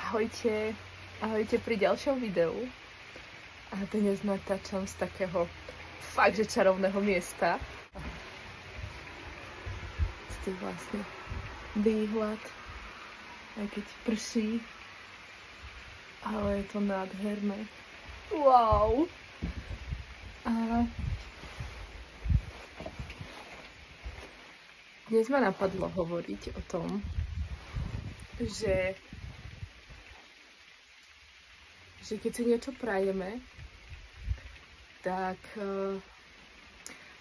Ahojte, ahojte pri ďalšom videu. A dnes natáčam z takého fakt, že čarovného miesta. Ste vlastne výhľad, aj keď prší, ale je to nádherné. Wow! A dnes ma napadlo hovoriť o tom, že keď si niečo prajeme, tak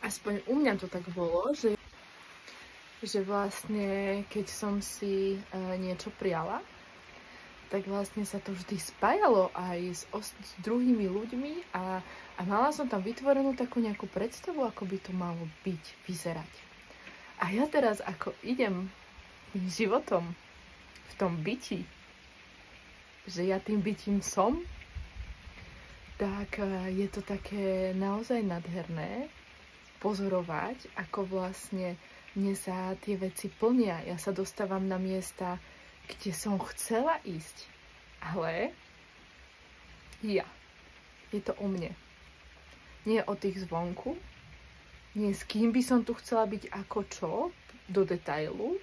aspoň u mňa to tak bolo, že vlastne keď som si niečo priala, tak vlastne sa to vždy spájalo aj s druhými ľuďmi a mala som tam vytvorenú takú nejakú predstavu, ako by to malo byť, vyzerať. A ja teraz, ako idem tým životom v tom byti, že ja tým bytím som, tak je to také naozaj nádherné pozorovať, ako vlastne mne sa tie veci plnia. Ja sa dostávam na miesta, kde som chcela ísť, ale je to o mne. Nie o tých zvonku, nie s kým by som tu chcela byť ako čo, do detailu,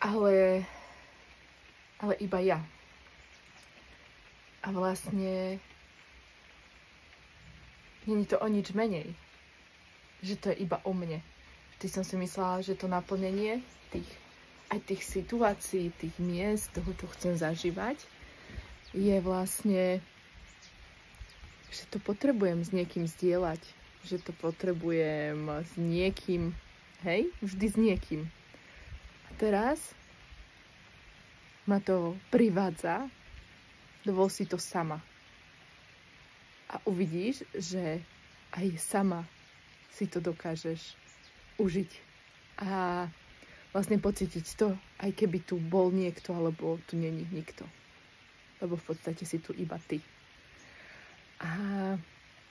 ale iba ja. A vlastne nie je to o nič menej, že to je iba o mne. Vždy som si myslela, že to naplnenie tých situácií, tých miest, toho, čo chcem zažívať, je vlastne, že to potrebujem s niekým zdieľať, že to potrebujem s niekým, hej, vždy s niekým. A teraz ma to privádza, dovol si to sama. A uvidíš, že aj sama si to dokážeš užiť. A vlastne pocítiť to, aj keby tu bol niekto, alebo tu není nikto. Lebo v podstate si tu iba ty. A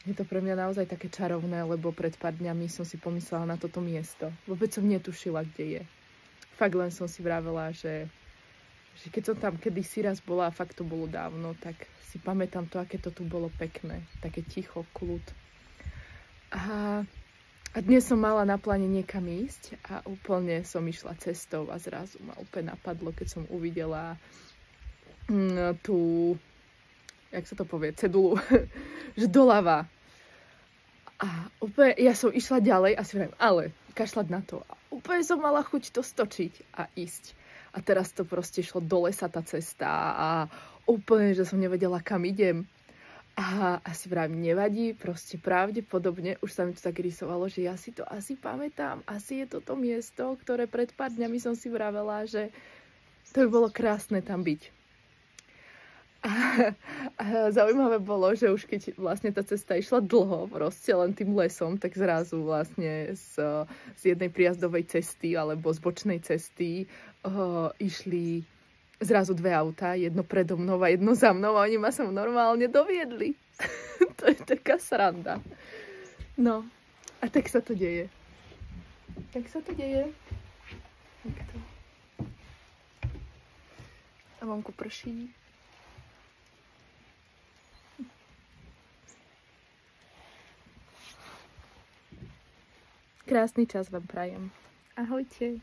je to pre mňa naozaj také čarovné, lebo pred pár dňami som si pomyslela na toto miesto. Vôbec som netušila, kde je. Fakt len som si vravela, že keď som tam kedysi raz bola, a fakt to bolo dávno, tak si pamätám to, aké to tu bolo pekné. Také ticho, kľud. A dnes som mala na pláne niekam ísť a úplne som išla cestou a zrazu ma úplne napadlo, keď som uvidela tú, jak sa to povie, cedulu, že doľava. A úplne, ja som išla ďalej a si vravím, ale kašľať na to. A úplne som mala chuť to stočiť a ísť. A teraz to proste šlo do lesa tá cesta a úplne, že som nevedela, kam idem. A si vravím, nevadí, proste pravdepodobne, už sa mi to tak rysovalo, že ja si to asi pamätám. Asi je toto miesto, ktoré pred pár dňami som si vravela, že to by bolo krásne tam byť. A zaujímavé bolo, že už keď vlastne tá cesta išla dlho, proste len tým lesom, tak zrazu vlastne z jednej prijazdovej cesty alebo z bočnej cesty išli zrazu dve autá, jedno predo mnou a jedno za mnou a oni ma sem normálne doviedli. To je taká sranda. No, a tak sa to deje. Takto. A vonku prší. Krásny čas vám prajem. Ahojte.